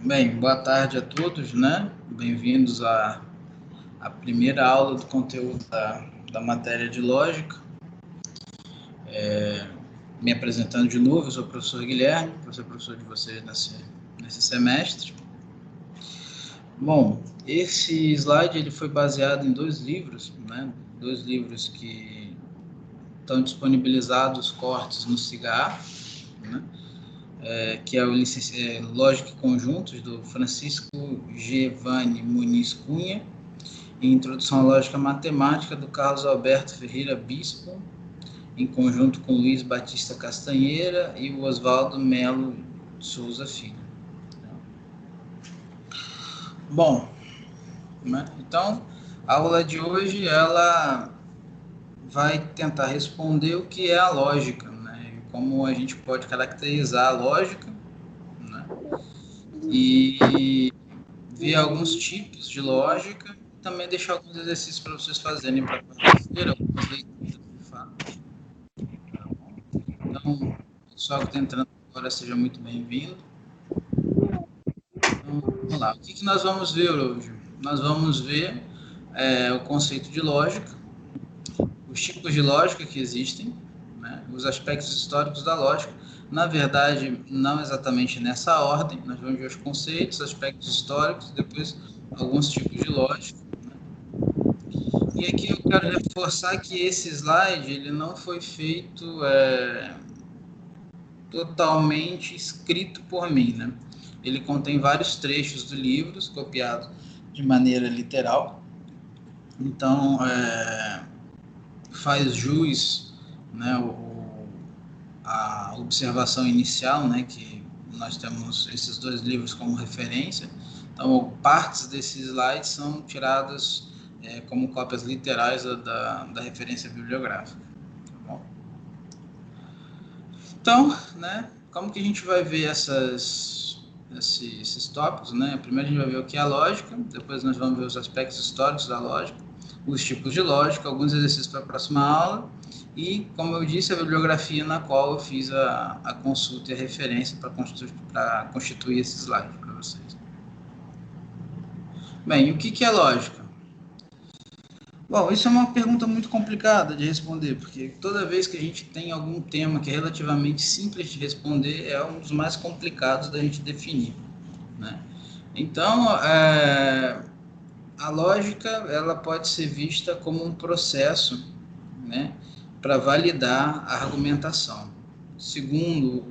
Bem, boa tarde a todos, né? Bem-vindos à primeira aula do conteúdo da matéria de lógica. Me apresentando de novo, eu sou o professor Guilherme, vou ser professor de vocês nesse semestre. Bom, esse slide ele foi baseado em dois livros, né? Dois livros que estão disponibilizados, cortes no CIGAR, né? Que é o Lógica e Conjuntos, do Francisco Giovanni Muniz Cunha, e Introdução à Lógica Matemática, do Carlos Alberto Ferreira Bispo, em conjunto com Luiz Batista Castanheira e o Oswaldo Melo Souza Filho. Bom, né? Então, a aula de hoje ela vai tentar responder o que é a lógica, né? E como a gente pode caracterizar a lógica, né? E ver alguns tipos de lógica, também deixar alguns exercícios para vocês fazerem para quarta-feira, algumas leituras de fato. Então, o pessoal que está entrando agora, seja muito bem-vindo. Então, vamos lá. O que nós vamos ver hoje? Nós vamos ver o conceito de lógica, os tipos de lógica que existem, né, os aspectos históricos da lógica. Na verdade, não exatamente nessa ordem, nós vamos ver os conceitos, aspectos históricos, depois alguns tipos de lógica. Né? E aqui eu quero reforçar que esse slide ele não foi feito totalmente escrito por mim, né? Ele contém vários trechos do livro, copiados de maneira literal. Então, faz jus, né, a observação inicial, né, que nós temos esses dois livros como referência. Então, partes desses slides são tiradas como cópias literais da referência bibliográfica. Tá bom? Então, né, como que a gente vai ver esses tópicos, né? Primeiro a gente vai ver o que é a lógica, depois nós vamos ver os aspectos históricos da lógica, os tipos de lógica, alguns exercícios para a próxima aula e, como eu disse, a bibliografia na qual eu fiz a consulta e a referência para constituir esse slide para vocês. Bem, o que é lógica? Bom, isso é uma pergunta muito complicada de responder, porque toda vez que a gente tem algum tema que é relativamente simples de responder, é um dos mais complicados da gente definir, né? Então, a lógica ela pode ser vista como um processo, né, para validar a argumentação. Segundo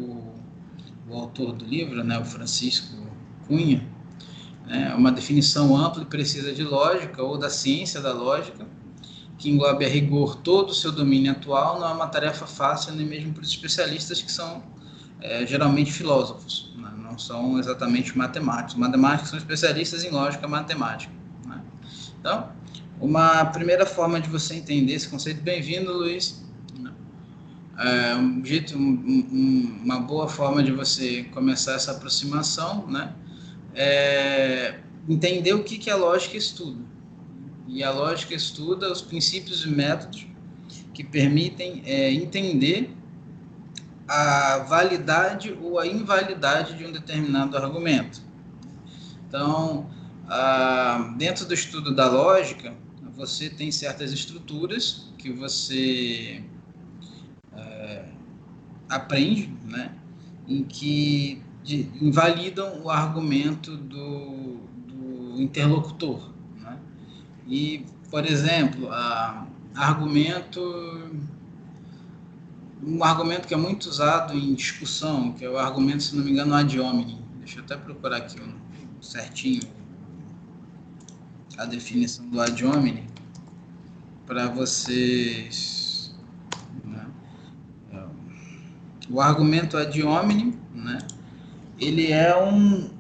o autor do livro, né, o Francisco Cunha, uma definição ampla e precisa de lógica ou da ciência da lógica, que englobe a rigor todo o seu domínio atual, não é uma tarefa fácil nem mesmo para os especialistas que são geralmente filósofos, né? Não são exatamente matemáticos. Matemáticos são especialistas em lógica matemática, né? Então, uma primeira forma de você entender esse conceito, bem-vindo, Luiz. Uma boa forma de você começar essa aproximação, né? Entender o que a lógica estuda. E a lógica estuda os princípios e métodos que permitem entender a validade ou a invalidade de um determinado argumento. Então, dentro do estudo da lógica, você tem certas estruturas que você aprende, né, em que invalidam o argumento do interlocutor, né? E, por exemplo, um argumento que é muito usado em discussão, que é o argumento, se não me engano, ad hominem. Deixa eu até procurar aqui certinho a definição do ad hominem para vocês, né? O argumento ad hominem, né? Ele é um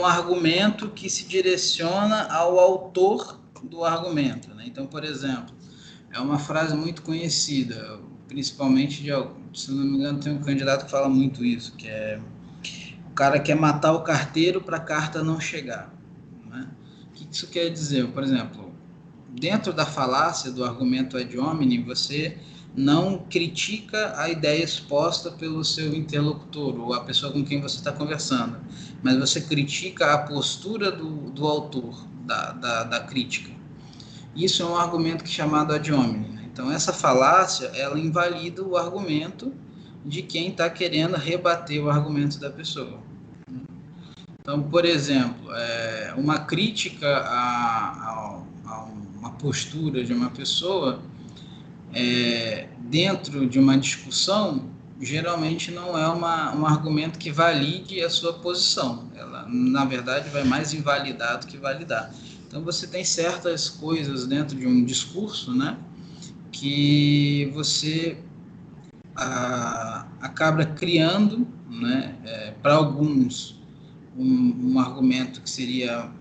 argumento que se direciona ao autor do argumento, né? Então, por exemplo, é uma frase muito conhecida, principalmente se não me engano, tem um candidato que fala muito isso, que é o cara quer matar o carteiro para a carta não chegar, né? O que isso quer dizer? Por exemplo, dentro da falácia do argumento ad hominem, você não critica a ideia exposta pelo seu interlocutor, ou a pessoa com quem você está conversando, mas você critica a postura do autor da crítica. Isso é um argumento que é chamado ad hominem, né? Então, essa falácia, ela invalida o argumento de quem está querendo rebater o argumento da pessoa. Então, por exemplo, uma crítica a uma postura de uma pessoa dentro de uma discussão, geralmente não é um argumento que valide a sua posição. Ela, na verdade, vai mais invalidar do que validar. Então, você tem certas coisas dentro de um discurso, né, que você acaba criando, né, para alguns, um argumento que seria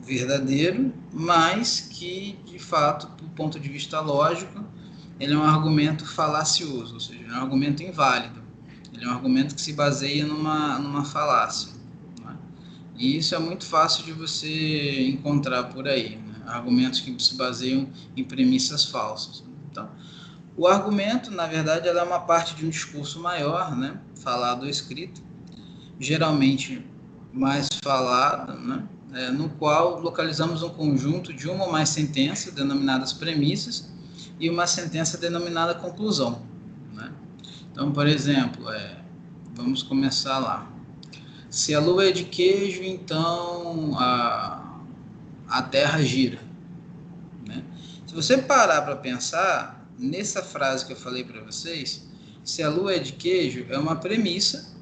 verdadeiro, mas que, de fato, do ponto de vista lógico, ele é um argumento falacioso, ou seja, é um argumento inválido. Ele é um argumento que se baseia numa falácia, né? E isso é muito fácil de você encontrar por aí, né? Argumentos que se baseiam em premissas falsas. Então, o argumento, na verdade, ela é uma parte de um discurso maior, né? Falado ou escrito, geralmente mais falado, né? No qual localizamos um conjunto de uma ou mais sentenças, denominadas premissas, e uma sentença denominada conclusão, né? Então, por exemplo, vamos começar lá. Se a lua é de queijo, então a Terra gira, né? Se você parar para pensar, nessa frase que eu falei para vocês, se a lua é de queijo, é uma premissa,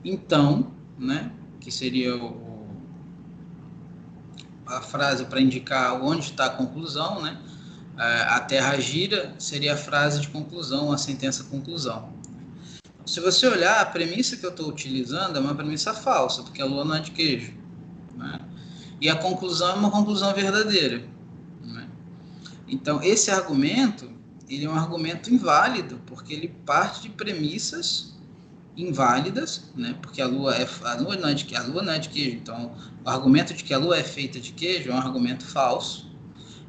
então, né, que seria a frase para indicar onde está a conclusão, né? A Terra gira seria a frase de conclusão, a sentença conclusão. Se você olhar, a premissa que eu estou utilizando é uma premissa falsa, porque a lua não é de queijo, né? E a conclusão é uma conclusão verdadeira, né? Então, esse argumento, ele é um argumento inválido, porque ele parte de premissas inválidas, né? Porque a lua não é de queijo, então o argumento de que a lua é feita de queijo é um argumento falso.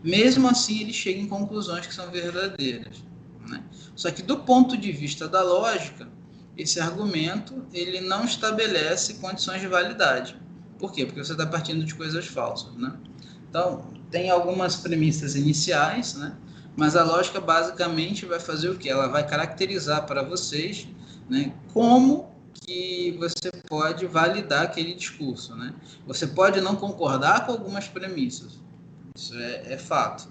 Mesmo assim, ele chega em conclusões que são verdadeiras, né? Só que do ponto de vista da lógica, esse argumento ele não estabelece condições de validade. Por quê? Porque você está partindo de coisas falsas, né? Então, tem algumas premissas iniciais, né? Mas a lógica basicamente vai fazer o quê? Ela vai caracterizar para vocês, né, como que você pode validar aquele discurso, né? Você pode não concordar com algumas premissas, isso é fato,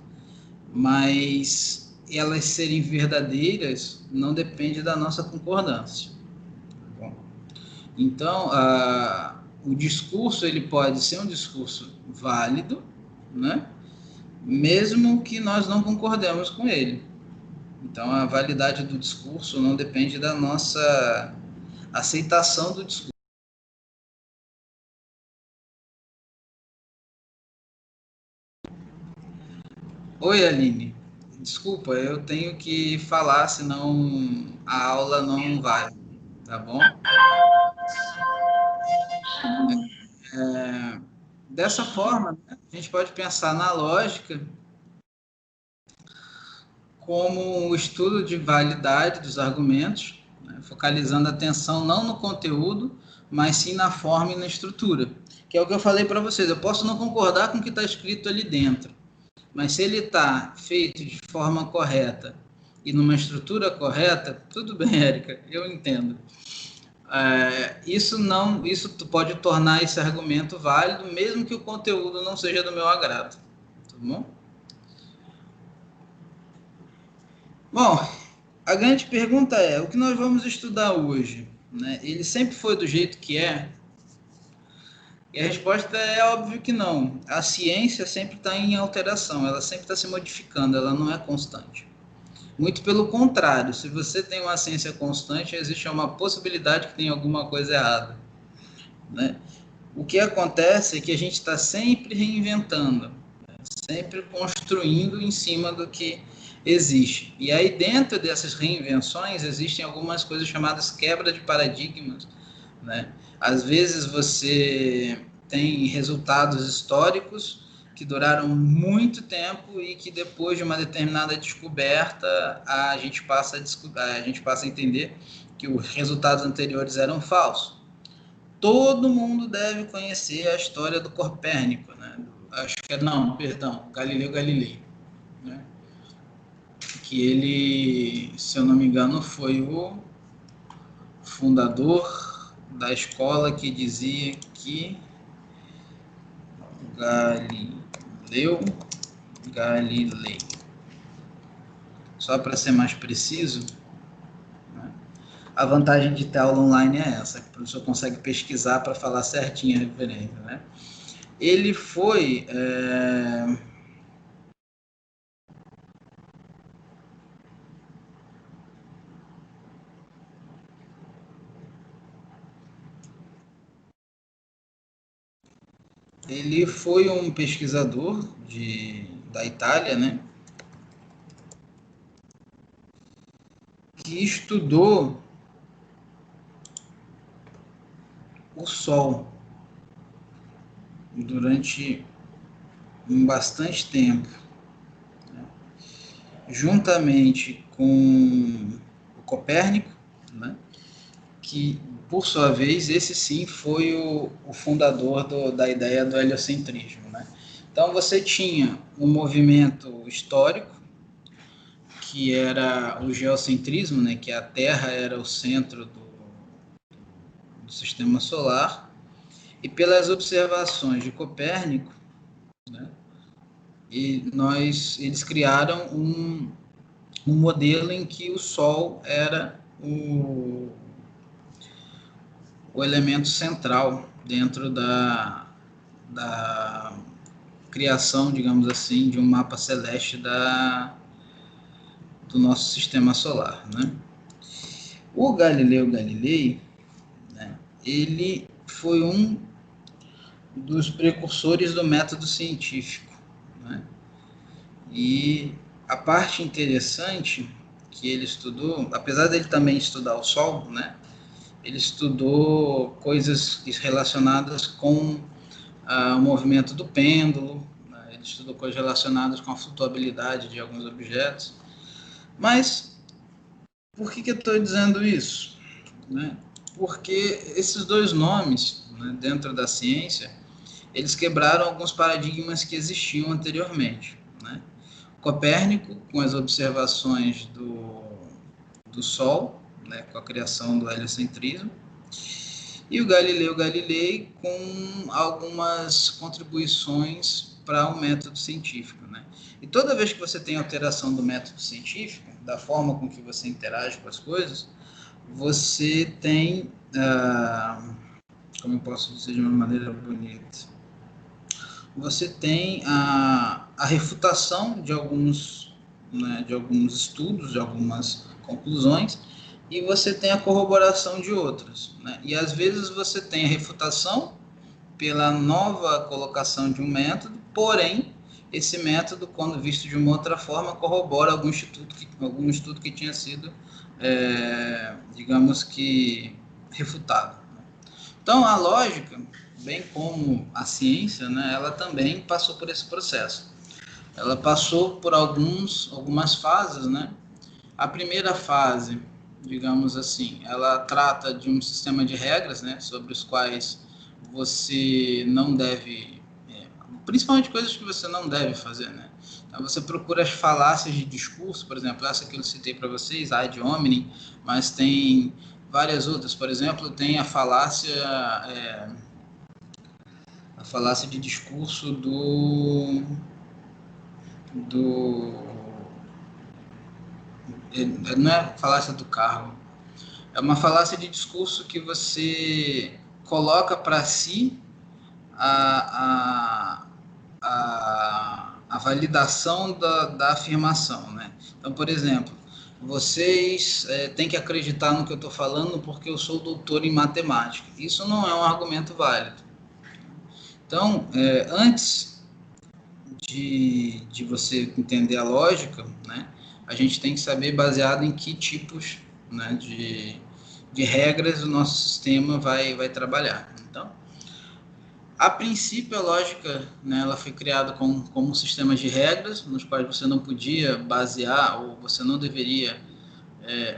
mas elas serem verdadeiras não depende da nossa concordância. Bom, então, o discurso ele pode ser um discurso válido, né? Mesmo que nós não concordemos com ele. Então, a validade do discurso não depende da nossa aceitação do discurso. Oi, Aline. Desculpa, eu tenho que falar, senão a aula não vai, tá bom? Dessa forma, né, a gente pode pensar na lógica como o estudo de validade dos argumentos, né, focalizando a atenção não no conteúdo, mas sim na forma e na estrutura, que é o que eu falei para vocês. Eu posso não concordar com o que está escrito ali dentro, mas se ele está feito de forma correta e numa estrutura correta, tudo bem, Érica, eu entendo. Isso pode tornar esse argumento válido, mesmo que o conteúdo não seja do meu agrado, tá bom? Bom, a grande pergunta é, o que nós vamos estudar hoje, né? Ele sempre foi do jeito que é? E a resposta é óbvio que não. A ciência sempre está em alteração, ela sempre está se modificando, ela não é constante. Muito pelo contrário, se você tem uma ciência constante, existe uma possibilidade que tem alguma coisa errada, né? O que acontece é que a gente está sempre reinventando, né? Sempre construindo em cima do que existe. E aí, dentro dessas reinvenções, existem algumas coisas chamadas quebra de paradigmas, né? Às vezes você tem resultados históricos que que duraram muito tempo e que depois de uma determinada descoberta a gente passa a entender que os resultados anteriores eram falsos. Todo mundo deve conhecer a história do Copérnico, né? Galileu Galilei, né? Que ele, se eu não me engano, foi o fundador da escola que dizia que Galileu Galilei. Só para ser mais preciso, né? A vantagem de ter aula online é essa, que o professor consegue pesquisar para falar certinho a referência, né? Ele foi um pesquisador da Itália, né? Que estudou o Sol durante bastante tempo, né? Juntamente com o Copérnico, né? Que, por sua vez, esse sim foi o fundador da ideia do heliocentrismo, né? Então, você tinha um movimento histórico, que era o geocentrismo, né? Que a Terra era o centro do sistema solar, e pelas observações de Copérnico, né? Eles criaram um modelo em que o Sol era o elemento central dentro da criação, digamos assim, de um mapa celeste do nosso sistema solar, né? O Galileu Galilei, né, ele foi um dos precursores do método científico, né? E a parte interessante que ele estudou, apesar dele também estudar o Sol, né, ele estudou coisas relacionadas com o movimento do pêndulo, né, ele estudou coisas relacionadas com a flutuabilidade de alguns objetos. Mas por que eu estou dizendo isso? Né? Porque esses dois nomes, né, dentro da ciência, eles quebraram alguns paradigmas que existiam anteriormente, né? Copérnico, com as observações do Sol, né, com a criação do heliocentrismo, e o Galileu Galilei com algumas contribuições para o método científico, né? E toda vez que você tem alteração do método científico, da forma com que você interage com as coisas, você tem, como eu posso dizer de uma maneira bonita, você tem a refutação de alguns, né, de alguns estudos, de algumas conclusões, e você tem a corroboração de outras, né? E às vezes você tem a refutação pela nova colocação de um método, porém, esse método, quando visto de uma outra forma, corrobora algum estudo que tinha sido, digamos que, refutado. Então, a lógica, bem como a ciência, né, ela também passou por esse processo. Ela passou por algumas fases, né? A primeira fase, digamos assim, ela trata de um sistema de regras, né, sobre os quais você não deve, principalmente coisas que você não deve fazer, né? Então você procura as falácias de discurso, por exemplo, essa que eu citei para vocês, ad hominem, mas tem várias outras. Por exemplo, tem a falácia de discurso do não é falácia do carro, é uma falácia de discurso que você coloca para si a, a validação da afirmação, né? Então, por exemplo, vocês têm que acreditar no que eu estou falando porque eu sou doutor em matemática. Isso não é um argumento válido. Então, antes de você entender a lógica, né, a gente tem que saber baseado em que tipos, né, de regras o nosso sistema vai trabalhar. Então, A princípio, a lógica, né, ela foi criada como um sistema de regras, nos quais você não podia basear, ou você não deveria,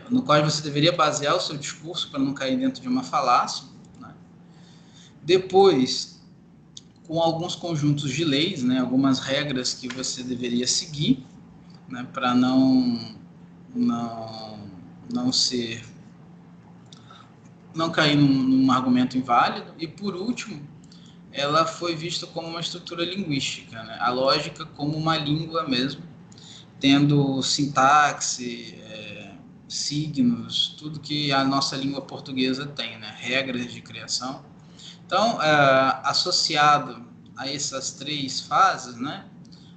no qual você deveria basear o seu discurso para não cair dentro de uma falácia, né? Depois, com alguns conjuntos de leis, né, algumas regras que você deveria seguir, né, para não, não ser, não cair num argumento inválido. E por último, ela foi vista como uma estrutura linguística, né? A lógica como uma língua mesmo, tendo sintaxe, signos, tudo que a nossa língua portuguesa tem, né? Regras de criação. Então, associado a essas três fases, né?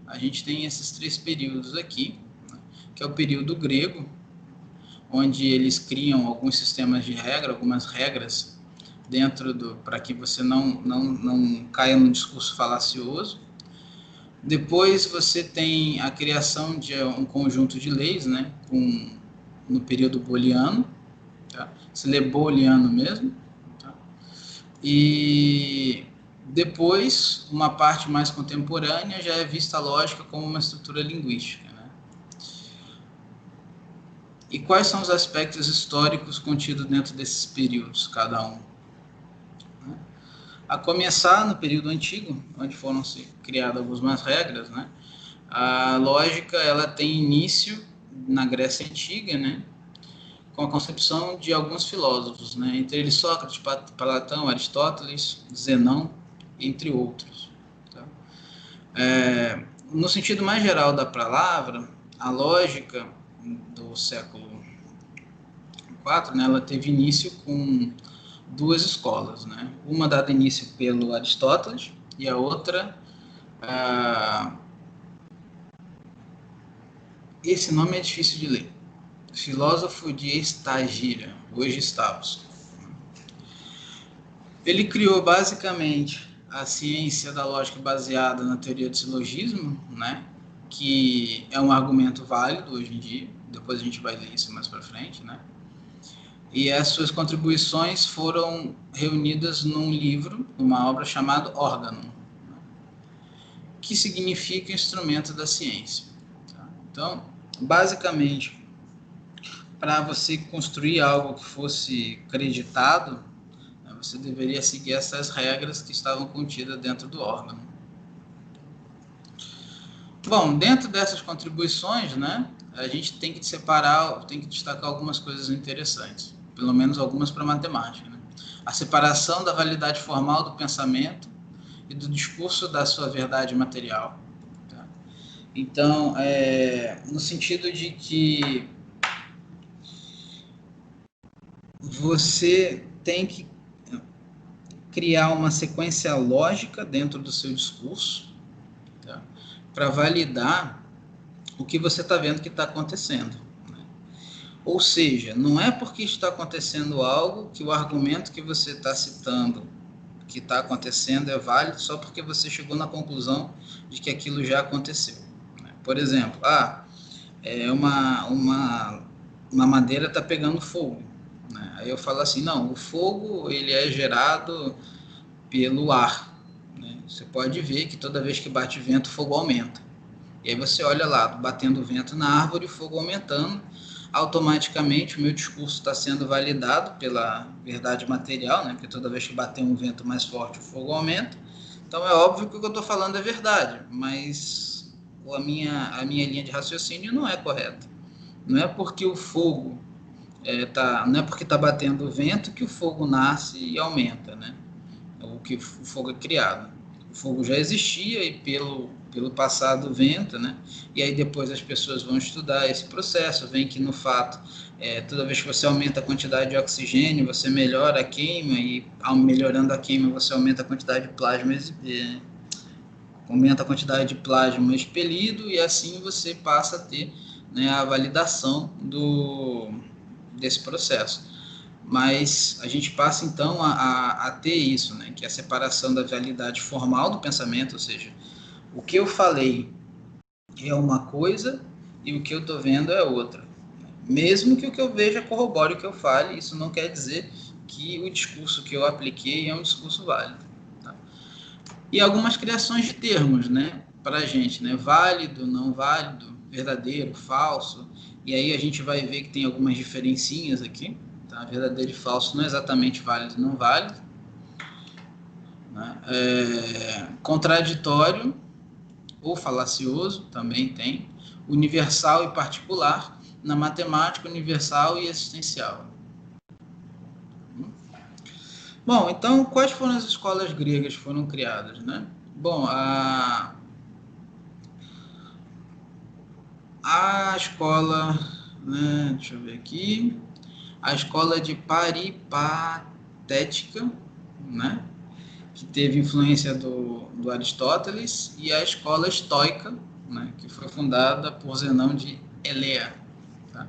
A gente tem esses três períodos aqui, né? Que é o período grego, onde eles criam alguns sistemas de regra, algumas regras dentro para que você não caia num discurso falacioso. Depois você tem a criação de um conjunto de leis, né, no período booleano, tá? Se lê booleano mesmo, tá? E depois, uma parte mais contemporânea já é vista a lógica como uma estrutura linguística, né? E quais são os aspectos históricos contidos dentro desses períodos, cada um? A começar no período antigo, onde foram criadas algumas regras, né? A lógica ela tem início na Grécia Antiga, né? Com a concepção de alguns filósofos, né? Entre eles Sócrates, Platão, Aristóteles, Zenão, entre outros. Tá? No sentido mais geral da palavra, a lógica do século IV, né, ela teve início com duas escolas, né? Uma dada início pelo Aristóteles e a outra, esse nome é difícil de ler, filósofo de Estagira, hoje Stavros. Ele criou basicamente a ciência da lógica baseada na teoria do silogismo, né? Que é um argumento válido hoje em dia. Depois a gente vai ler isso mais para frente, né? E as suas contribuições foram reunidas num livro, numa obra chamada Órgão, que significa instrumento da ciência. Tá? Então, basicamente, para você construir algo que fosse acreditado, você deveria seguir essas regras que estavam contidas dentro do órgão. Bom, dentro dessas contribuições, né, a gente tem que separar, tem que destacar algumas coisas interessantes, pelo menos algumas para matemática, né? A separação da validade formal do pensamento e do discurso da sua verdade material. Tá? Então, no sentido de que você tem que criar uma sequência lógica dentro do seu discurso, tá? Para validar o que você está vendo que está acontecendo. Né? Ou seja, não é porque está acontecendo algo que o argumento que você está citando que está acontecendo é válido só porque você chegou na conclusão de que aquilo já aconteceu. Né? Por exemplo, uma madeira está pegando fogo. Né? Aí eu falo assim, não, o fogo ele é gerado pelo ar. Né? Você pode ver que toda vez que bate vento, o fogo aumenta. E aí você olha lá, batendo vento na árvore, o fogo aumentando, automaticamente o meu discurso está sendo validado pela verdade material, né? Porque toda vez que bater um vento mais forte, o fogo aumenta. Então é óbvio que o que eu estou falando é verdade, mas a minha linha de raciocínio não é correta. Não é porque o fogo não é porque está batendo o vento que o fogo nasce e aumenta, né? Ou que o fogo é criado. O fogo já existia e pelo passado venta, né? E aí depois as pessoas vão estudar esse processo, veem que no fato, toda vez que você aumenta a quantidade de oxigênio, você melhora a queima e melhorando a queima você aumenta a quantidade de plasma, aumenta a quantidade de plasma expelido e assim você passa a ter, né, a validação desse processo. Mas a gente passa então a ter isso, né, que é a separação da validade formal do pensamento, ou seja, o que eu falei é uma coisa e o que eu estou vendo é outra. Mesmo que o que eu veja corrobore o que eu fale, isso não quer dizer que o discurso que eu apliquei é um discurso válido. Tá? E algumas criações de termos, né, para a gente, né, válido, não válido, verdadeiro, falso, e aí a gente vai ver que tem algumas diferencinhas aqui, tá? Verdadeiro e falso não é exatamente válido e não válido, né? Contraditório ou falacioso também tem, universal e particular, na matemática universal e existencial. Bom, então quais foram as escolas gregas que foram criadas, né? Bom, a escola, né, deixa eu ver aqui, a escola de Paripatética, né, que teve influência do Aristóteles, e a escola estoica, né, que foi fundada por Zenão de Elea. Tá?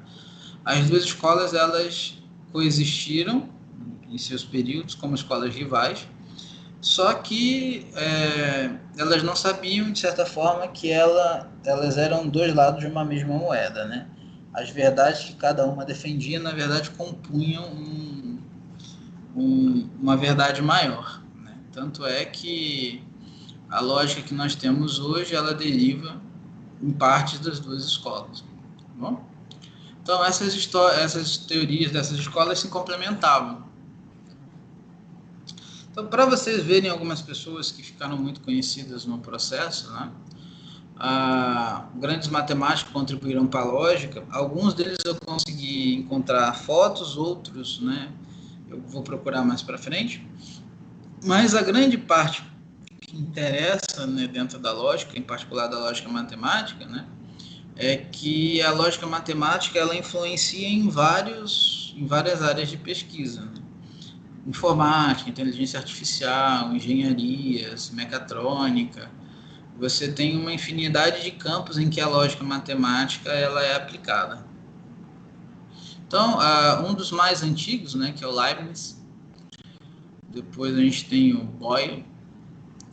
As duas escolas elas coexistiram em seus períodos como escolas rivais, só que elas não sabiam, de certa forma, que elas eram dois lados de uma mesma moeda, né? As verdades que cada uma defendia, na verdade, compunham uma verdade maior, né? Tanto é que a lógica que nós temos hoje, ela deriva em parte das duas escolas. Tá bom? Então, essas teorias dessas escolas se complementavam. Então, para vocês verem algumas pessoas que ficaram muito conhecidas no processo, né? Grandes matemáticos contribuíram para a lógica. Alguns deles eu consegui encontrar fotos, outros, né, eu vou procurar mais para frente. Mas a grande parte que interessa, né, dentro da lógica, em particular da lógica matemática, né, é que a lógica matemática ela influencia em várias áreas de pesquisa, né? Informática, inteligência artificial, engenharias, mecatrônica. Você tem uma infinidade de campos em que a lógica matemática ela é aplicada. Então, um dos mais antigos, né, que é o Leibniz. Depois a gente tem o Boyle,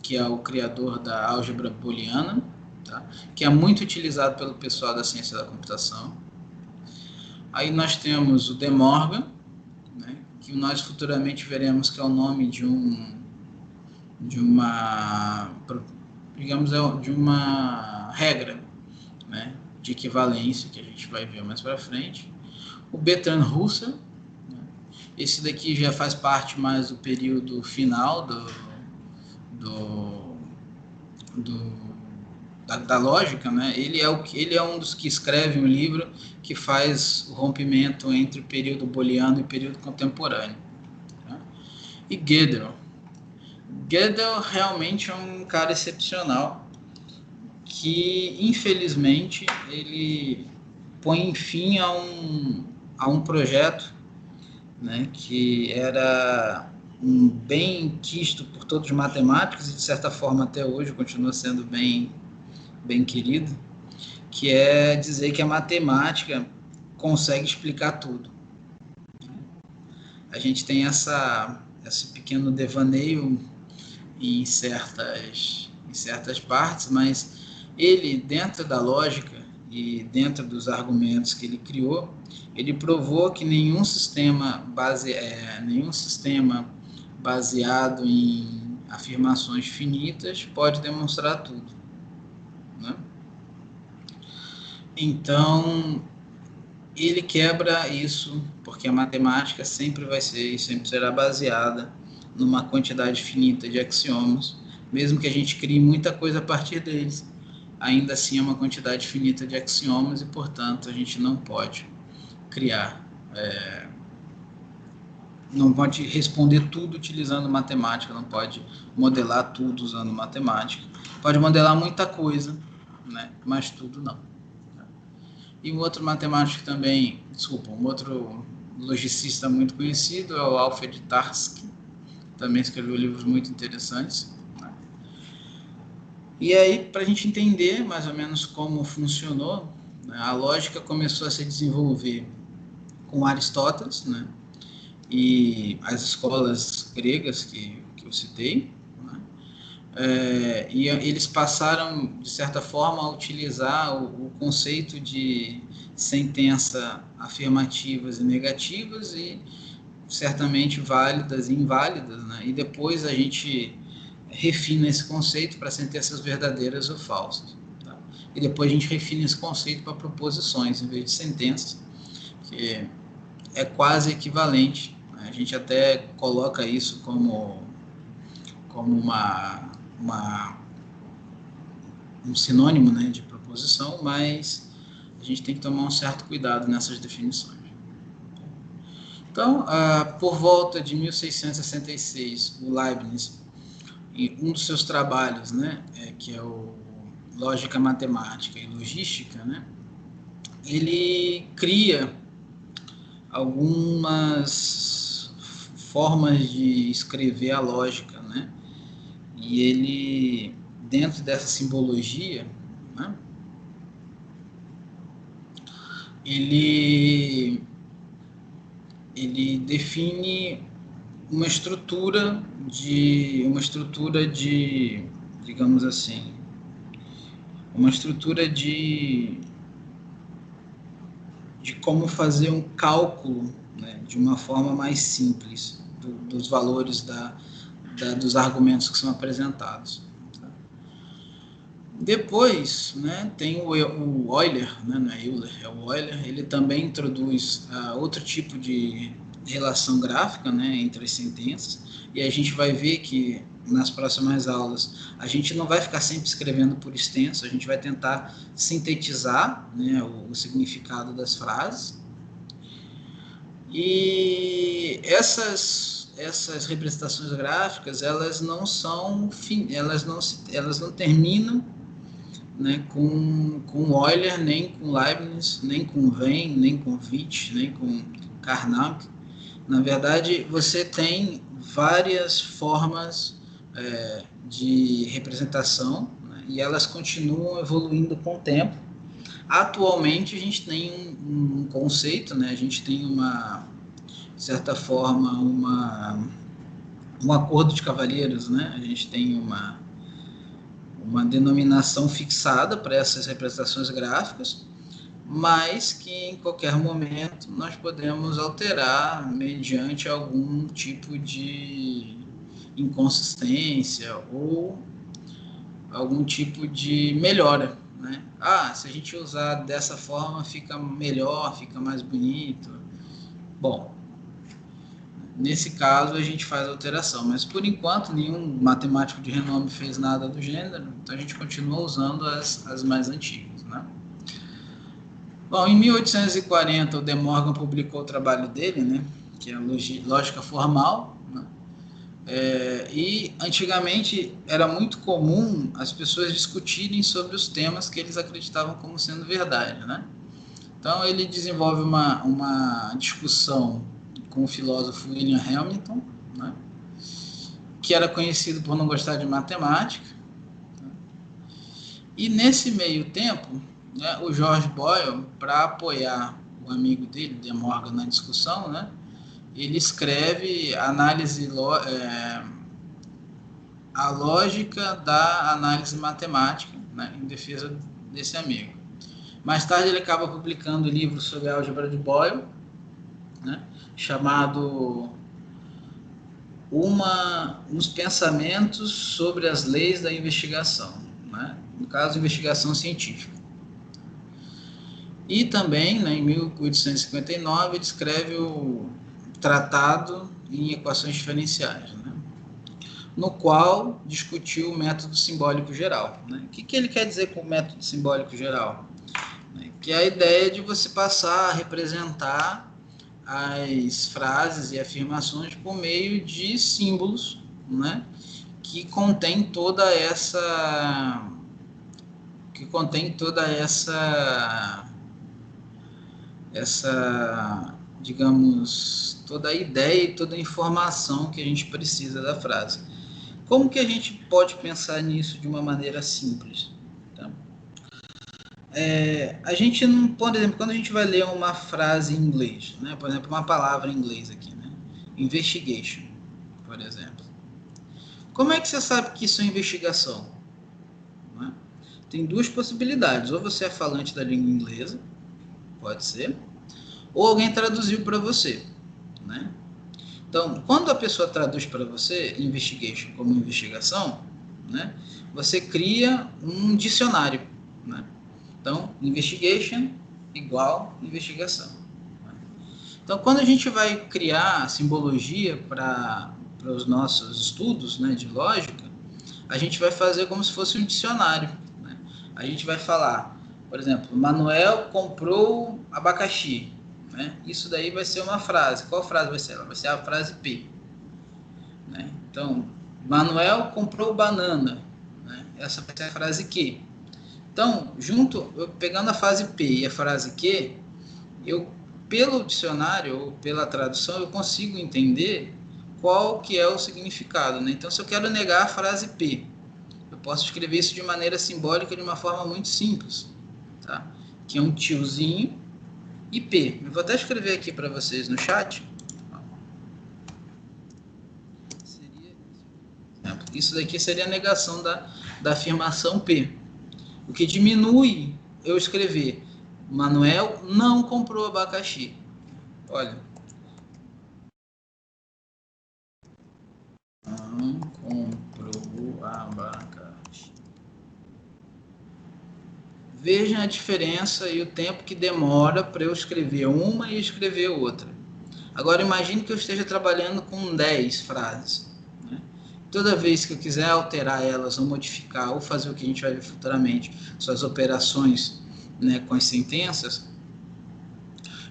que é o criador da álgebra booleana, tá? Que é muito utilizado pelo pessoal da ciência da computação. Aí nós temos o De Morgan, né, que nós futuramente veremos que é o nome de uma, digamos, de uma regra, né, de equivalência, que a gente vai ver mais para frente. O Bertrand Russell, né, esse daqui já faz parte mais do período final da lógica, né? Ele é um dos que escreve um livro que faz o rompimento entre o período booleano e o período contemporâneo. Tá? E Gödel. Gödel realmente é um cara excepcional que, infelizmente, ele põe fim a um projeto, né, que era bem quisto por todos os matemáticos e, de certa forma, até hoje continua sendo bem querido, que é dizer que a matemática consegue explicar tudo. A gente tem esse pequeno devaneio em certas partes, mas ele, dentro da lógica e dentro dos argumentos que ele criou, ele provou que nenhum sistema baseado em afirmações finitas pode demonstrar tudo, né? Então, ele quebra isso, porque a matemática sempre vai ser e sempre será baseada numa quantidade finita de axiomas, mesmo que a gente crie muita coisa a partir deles, ainda assim é uma quantidade finita de axiomas e, portanto, a gente não pode criar, não pode responder tudo utilizando matemática, não pode modelar tudo usando matemática. Pode modelar muita coisa, né? Mas tudo não. E um outro matemático também, um outro logicista muito conhecido é o Alfred Tarski, também escreveu livros muito interessantes. Né? E aí, para a gente entender mais ou menos como funcionou, né, a lógica começou a se desenvolver com Aristóteles, né, e as escolas gregas que eu citei, né, e eles passaram, de certa forma, a utilizar o conceito de sentença afirmativas e negativas e certamente válidas e inválidas, né? E depois a gente refina esse conceito para sentenças verdadeiras ou falsas. Tá? E depois a gente refina esse conceito para proposições, em vez de sentenças, que é quase equivalente. A gente até coloca isso como um sinônimo, né, de proposição, mas a gente tem que tomar um certo cuidado nessas definições. Então, por volta de 1666, o Leibniz, em um dos seus trabalhos, né, que é o Lógica Matemática e Logística, né, ele cria algumas formas de escrever a lógica, né, e ele, dentro dessa simbologia, né, ele define uma estrutura de, digamos assim, uma estrutura de como fazer um cálculo, né, de uma forma mais simples dos valores dos argumentos que são apresentados. Tá? Depois, né, tem o Euler, né, não é Euler, é o Euler, ele também introduz outro tipo de relação gráfica, né, entre as sentenças, e a gente vai ver que nas próximas aulas a gente não vai ficar sempre escrevendo por extenso, a gente vai tentar sintetizar, né, o significado das frases, e essas representações gráficas, elas não terminam, né, com Euler, nem com Leibniz, nem com Venn, nem com Witt, nem com Carnap. Na verdade, você tem várias formas de representação, né, e elas continuam evoluindo com o tempo. Atualmente, a gente tem um conceito, né, a gente tem de certa forma, um acordo de cavalheiros, né, a gente tem uma denominação fixada para essas representações gráficas, mas que em qualquer momento nós podemos alterar mediante algum tipo de inconsistência ou algum tipo de melhora, né? Se a gente usar dessa forma fica melhor, fica mais bonito. Bom, nesse caso a gente faz alteração, mas por enquanto nenhum matemático de renome fez nada do gênero, então a gente continua usando as mais antigas, né? Bom, em 1840 o De Morgan publicou o trabalho dele, né, que é a Lógica Formal, né? E antigamente era muito comum as pessoas discutirem sobre os temas que eles acreditavam como sendo verdade, né? Então ele desenvolve uma discussão com o filósofo William Hamilton, né, que era conhecido por não gostar de matemática, né? E nesse meio tempo, né, o George Boyle, para apoiar o amigo dele, De Morgan, na discussão, né, ele escreve a lógica da análise matemática, né, em defesa desse amigo. Mais tarde ele acaba publicando um livro sobre a álgebra de Boyle, né, chamado uns pensamentos sobre as leis da investigação, né, no caso, investigação científica. E também, né, em 1859, ele escreve o Tratado em Equações Diferenciais, né, no qual discutiu o método simbólico geral, né. O que ele quer dizer com o método simbólico geral? Que é a ideia de você passar a representar as frases e afirmações por meio de símbolos, né, que contém toda essa digamos, toda a ideia e toda a informação que a gente precisa da frase. Como que a gente pode pensar nisso de uma maneira simples? Tá? A gente não, por exemplo, quando a gente vai ler uma frase em inglês, né, por exemplo, uma palavra em inglês aqui, né, investigation, por exemplo. Como é que você sabe que isso é investigação? Né? Tem duas possibilidades, ou você é falante da língua inglesa, pode ser, ou alguém traduziu para você, né? Então, quando a pessoa traduz para você investigation como investigação, né, você cria um dicionário, né? Então, investigation igual investigação. Então, quando a gente vai criar simbologia para os nossos estudos, né, de lógica, a gente vai fazer como se fosse um dicionário, né? A gente vai falar, por exemplo, Manuel comprou abacaxi, né? Isso daí vai ser uma frase. Qual frase vai ser? Ela vai ser a frase P, né? Então, Manuel comprou banana, né? Essa vai ser a frase Q. Então, eu pegando a frase P e a frase Q, pelo dicionário ou pela tradução, eu consigo entender qual que é o significado, né? Então, se eu quero negar a frase P, eu posso escrever isso de maneira simbólica de uma forma muito simples, tá? Que é um tiozinho e P. Eu vou até escrever aqui para vocês no chat. Isso daqui seria a negação da afirmação P. O que diminui eu escrever Manuel não comprou abacaxi. Olha. Não comprou abacaxi. Vejam a diferença e o tempo que demora para eu escrever uma e escrever outra. Agora imagine que eu esteja trabalhando com 10 frases. Né? Toda vez que eu quiser alterar elas ou modificar ou fazer o que a gente vai ver futuramente, suas operações, né, com as sentenças,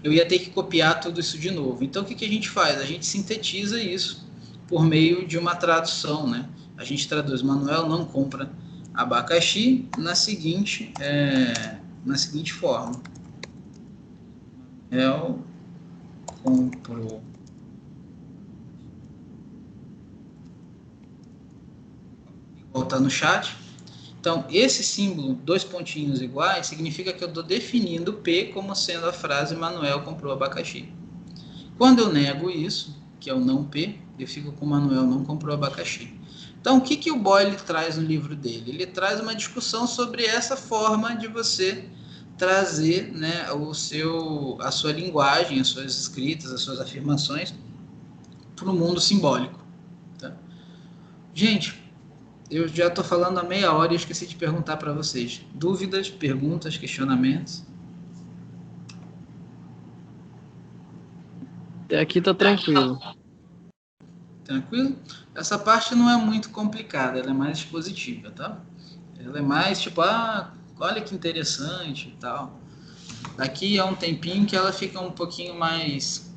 eu ia ter que copiar tudo isso de novo. Então o que a gente faz? A gente sintetiza isso por meio de uma tradução, né? A gente traduz Manuel não compra abacaxi na seguinte forma. Manuel comprou. Igual está no chat. Então, esse símbolo, 2 pontinhos iguais, significa que eu estou definindo P como sendo a frase Manuel comprou abacaxi. Quando eu nego isso, que é o não P, eu fico com Manuel não comprou abacaxi. Então, o que o Boyle traz no livro dele? Ele traz uma discussão sobre essa forma de você trazer, né, a sua linguagem, as suas escritas, as suas afirmações para o mundo simbólico. Tá? Gente, eu já estou falando há meia hora e esqueci de perguntar para vocês. Dúvidas, perguntas, questionamentos? Aqui tá tranquilo. Tranquilo? Essa parte não é muito complicada, ela é mais expositiva, tá? Ela é mais tipo, olha que interessante e tal. Daqui a um tempinho que ela fica um pouquinho mais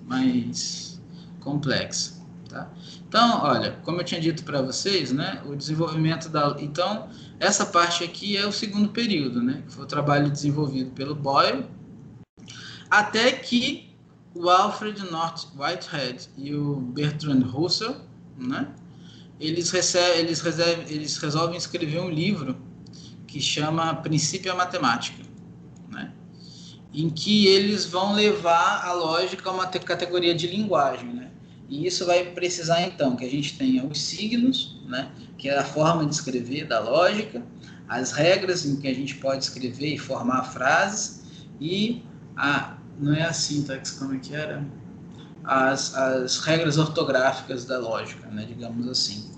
complexa, tá? Então, olha, como eu tinha dito para vocês, né, o desenvolvimento então, essa parte aqui é o segundo período, né, que foi o trabalho desenvolvido pelo Boyle, até que o Alfred North Whitehead e o Bertrand Russell, né, eles resolvem escrever um livro que chama Princípio à Matemática, né, em que eles vão levar a lógica a uma categoria de linguagem, né? E isso vai precisar, então, que a gente tenha os signos, né, que é a forma de escrever da lógica, as regras em que a gente pode escrever e formar frases, e não é a sintaxe, como é que era? As regras ortográficas da lógica, né, digamos assim.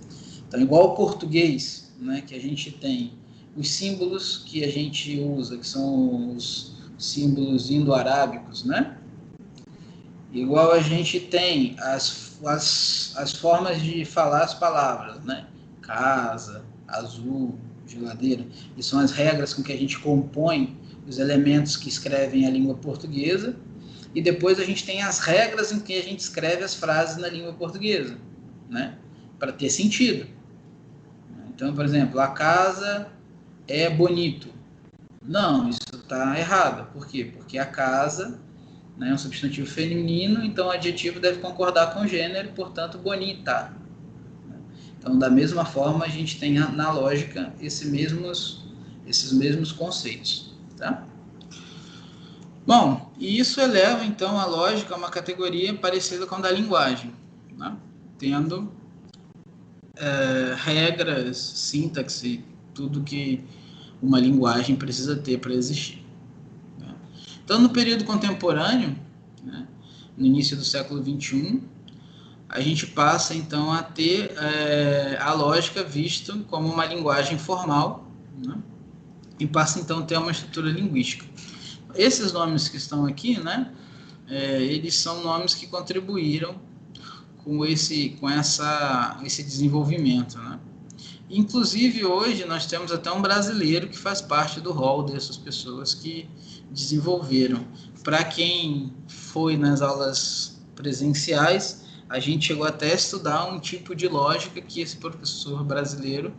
Então, igual ao português, né, que a gente tem os símbolos que a gente usa, que são os símbolos indo-arábicos, né? Igual a gente tem as formas de falar as palavras, né? Casa, azul, geladeira. E são as regras com que a gente compõe os elementos que escrevem a língua portuguesa. E depois a gente tem as regras em que a gente escreve as frases na língua portuguesa, né? Para ter sentido. Então, por exemplo, a casa é bonito. Não, isso está errado. Por quê? Porque a casa, né, é um substantivo feminino, então o adjetivo deve concordar com o gênero, portanto, bonita. Então, da mesma forma, a gente tem na lógica esses mesmos conceitos. Tá? Bom, e isso eleva, então, a lógica a uma categoria parecida com a da linguagem, né? Tendo regras, sintaxe, tudo que uma linguagem precisa ter para existir. Né? Então, no período contemporâneo, né, no início do século XXI, a gente passa então a ter a lógica vista como uma linguagem formal, né? E passa então a ter uma estrutura linguística. Esses nomes que estão aqui, né, eles são nomes que contribuíram com esse desenvolvimento, né? Inclusive, hoje, nós temos até um brasileiro que faz parte do rol dessas pessoas que desenvolveram. Para quem foi nas aulas presenciais, a gente chegou até a estudar um tipo de lógica que esse professor brasileiro,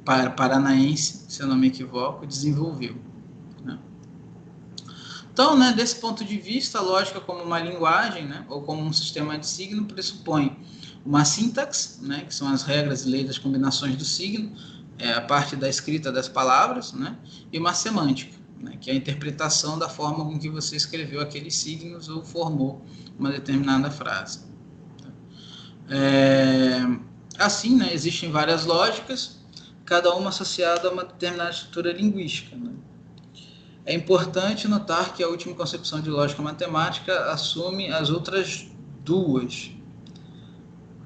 paranaense, se eu não me equivoco, desenvolveu, né? Então, né, desse ponto de vista, a lógica como uma linguagem, né, ou como um sistema de signo, pressupõe uma sintaxe, né, que são as regras e leis das combinações do signo, a parte da escrita das palavras, né, e uma semântica, né, que é a interpretação da forma com que você escreveu aqueles signos ou formou uma determinada frase. Assim, né, existem várias lógicas, cada uma associada a uma determinada estrutura linguística, né. É importante notar que a última concepção de lógica matemática assume as outras duas.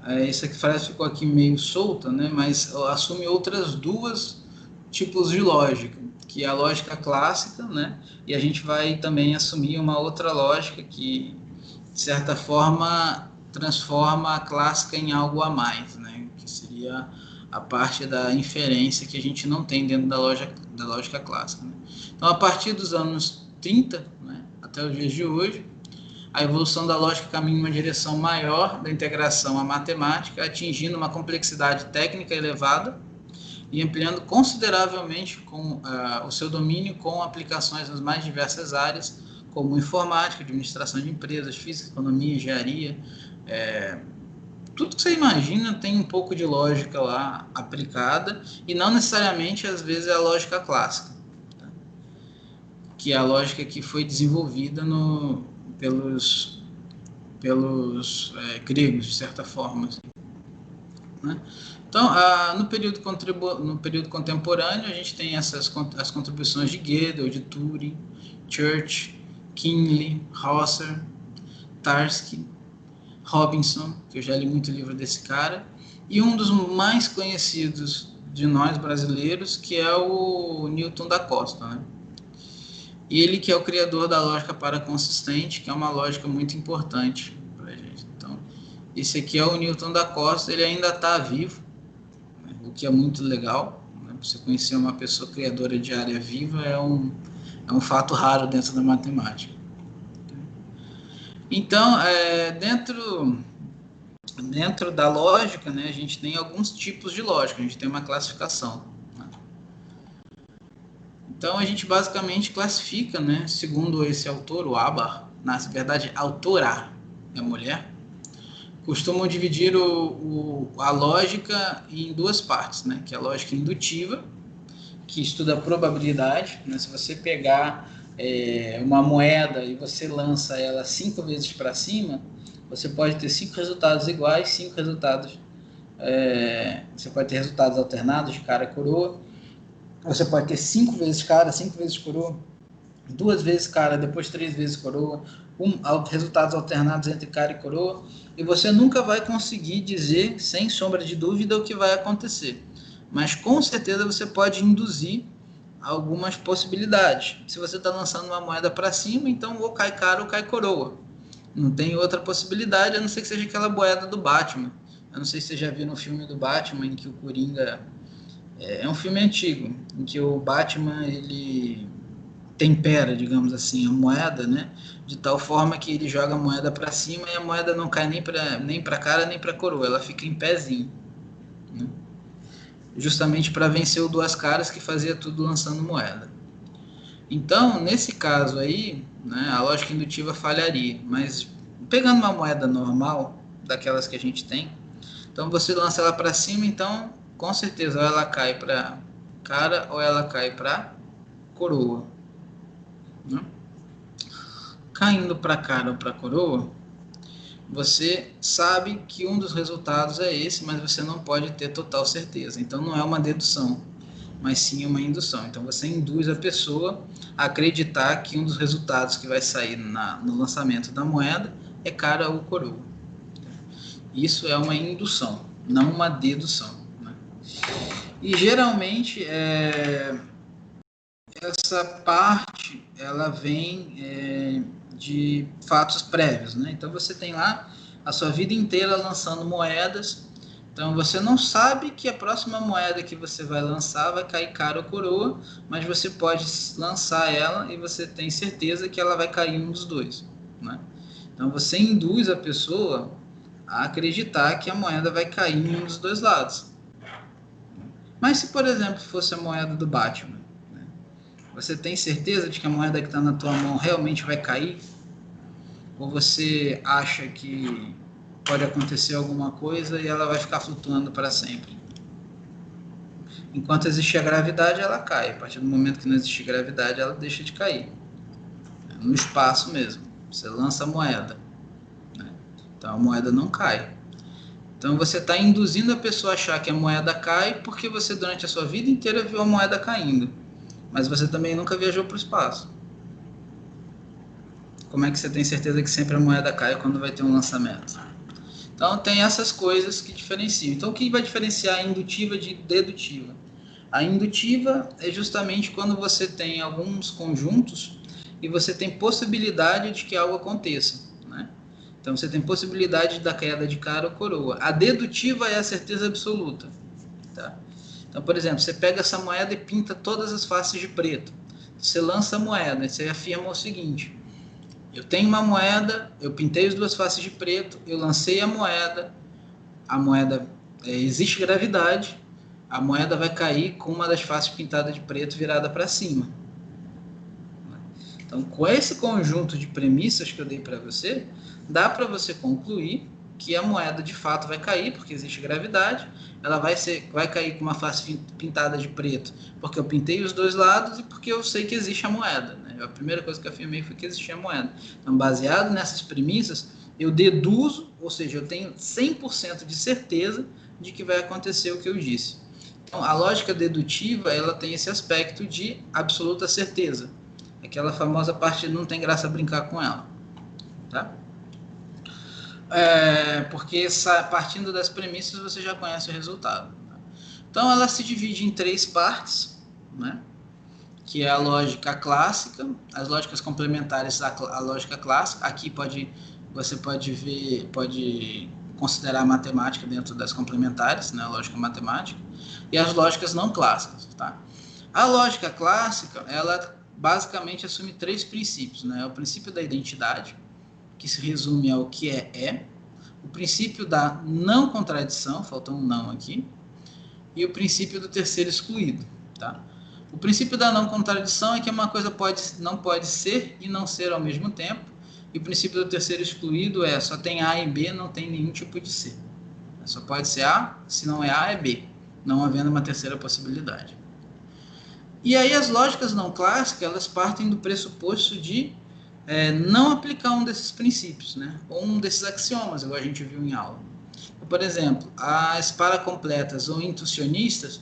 Essa frase ficou aqui meio solta, né? Mas assume outras duas tipos de lógica, que é a lógica clássica, né? E a gente vai também assumir uma outra lógica que, de certa forma, transforma a clássica em algo a mais, né? Que seria a parte da inferência que a gente não tem dentro da lógica clássica, né? Então, a partir dos anos 30, né, até os dias de hoje, a evolução da lógica caminha em uma direção maior da integração à matemática, atingindo uma complexidade técnica elevada e ampliando consideravelmente o seu domínio com aplicações nas mais diversas áreas, como informática, administração de empresas, física, economia, engenharia. Tudo que você imagina tem um pouco de lógica lá aplicada, e não necessariamente, às vezes, é a lógica clássica, que é a lógica que foi desenvolvida pelos gregos, de certa forma, assim, né? Então, no período contemporâneo, a gente tem as contribuições de Gödel, de Turing, Church, Kingsley, Husserl, Tarski, Robinson, que eu já li muito livro desse cara, e um dos mais conhecidos de nós brasileiros, que é o Newton da Costa, né? Ele que é o criador da lógica paraconsistente, que é uma lógica muito importante para a gente. Então, esse aqui é o Newton da Costa, ele ainda está vivo, né, o que é muito legal, né? Você conhecer uma pessoa criadora de área viva é um fato raro dentro da matemática. Então, dentro da lógica, né, a gente tem alguns tipos de lógica, a gente tem uma classificação. Então, a gente basicamente classifica, né, segundo esse autor, o Haber, na verdade, autora é mulher, costumam dividir a lógica em duas partes, né, que é a lógica indutiva, que estuda a probabilidade, né, se você pegar uma moeda e você lança ela 5 vezes para cima, você pode ter 5 resultados iguais, 5 resultados, você pode ter resultados alternados de cara e coroa. Você pode ter 5 vezes cara, 5 vezes coroa, 2 vezes cara, depois 3 vezes coroa, resultados alternados entre cara e coroa, e você nunca vai conseguir dizer, sem sombra de dúvida, o que vai acontecer. Mas com certeza você pode induzir algumas possibilidades. Se você está lançando uma moeda para cima, então ou cai cara ou cai coroa. Não tem outra possibilidade, a não ser que seja aquela moeda do Batman. Eu não sei se você já viu no filme do Batman, em que o Coringa... É um filme antigo, em que o Batman, ele tempera, digamos assim, a moeda, né? De tal forma que ele joga a moeda para cima e a moeda não cai nem para cara nem para coroa, ela fica em pezinho, né? Justamente para vencer o duas caras, que fazia tudo lançando moeda. Então, nesse caso aí, né, a lógica indutiva falharia, mas pegando uma moeda normal, daquelas que a gente tem, então você lança ela para cima, então com certeza ou ela cai para cara ou ela cai para coroa, né? Caindo para cara ou para coroa, você sabe que um dos resultados é esse, mas você não pode ter total certeza. Então não é uma dedução, mas sim uma indução. Então você induz a pessoa a acreditar que um dos resultados que vai sair no lançamento da moeda é cara ou coroa. Isso é uma indução, não uma dedução, né? E geralmente essa parte ela vem de fatos prévios, né? Então você tem lá a sua vida inteira lançando moedas, então você não sabe que a próxima moeda que você vai lançar vai cair cara ou coroa, mas você pode lançar ela e você tem certeza que ela vai cair um dos dois, né? Então você induz a pessoa a acreditar que a moeda vai cair em um dos dois lados. Mas se, por exemplo, fosse a moeda do Batman, né? Você tem certeza de que a moeda que está na tua mão realmente vai cair? Ou você acha que pode acontecer alguma coisa e ela vai ficar flutuando para sempre? Enquanto existe a gravidade, ela cai. A partir do momento que não existe gravidade, ela deixa de cair. No espaço mesmo. Você lança a moeda, né? Então a moeda não cai. Então você está induzindo a pessoa a achar que a moeda cai porque você durante a sua vida inteira viu a moeda caindo. Mas você também nunca viajou para o espaço. Como é que você tem certeza que sempre a moeda cai quando vai ter um lançamento? Então tem essas coisas que diferenciam. Então o que vai diferenciar a indutiva de dedutiva? A indutiva é justamente quando você tem alguns conjuntos e você tem possibilidade de que algo aconteça, né? Então você tem possibilidade da queda de cara ou coroa. A dedutiva é a certeza absoluta, tá? Então, por exemplo, você pega essa moeda e pinta todas as faces de preto. Você lança a moeda e você afirma o seguinte: eu tenho uma moeda, eu pintei as duas faces de preto, eu lancei a moeda existe gravidade, a moeda vai cair com uma das faces pintadas de preto virada para cima. Então, com esse conjunto de premissas que eu dei para você, dá para você concluir que a moeda de fato vai cair, porque existe gravidade, ela vai cair com uma face pintada de preto, porque eu pintei os dois lados e porque eu sei que existe a moeda, né? A primeira coisa que eu afirmei foi que existia a moeda. Então, baseado nessas premissas, eu deduzo, ou seja, eu tenho 100% de certeza de que vai acontecer o que eu disse. Então, a lógica dedutiva, ela tem esse aspecto de absoluta certeza. Aquela famosa parte, não tem graça brincar com ela, tá? Porque partindo das premissas você já conhece o resultado. Então ela se divide em 3 partes, né? Que é a lógica clássica, as lógicas complementares à lógica clássica. Aqui você pode considerar a matemática dentro das complementares, né? A lógica matemática, e as lógicas não clássicas, tá? A lógica clássica, ela basicamente assume 3 princípios, né? O princípio da identidade, que se resume ao que é, o princípio da não contradição, faltou um não aqui, e o princípio do terceiro excluído, tá? O princípio da não contradição é que uma coisa não pode ser e não ser ao mesmo tempo, e o princípio do terceiro excluído é só tem A e B, não tem nenhum tipo de C. Só pode ser A, se não é A, é B, não havendo uma terceira possibilidade. E aí as lógicas não clássicas, elas partem do pressuposto de não aplicar um desses princípios, né? Ou um desses axiomas, igual a gente viu em aula. Por exemplo, as paracompletas ou intuicionistas,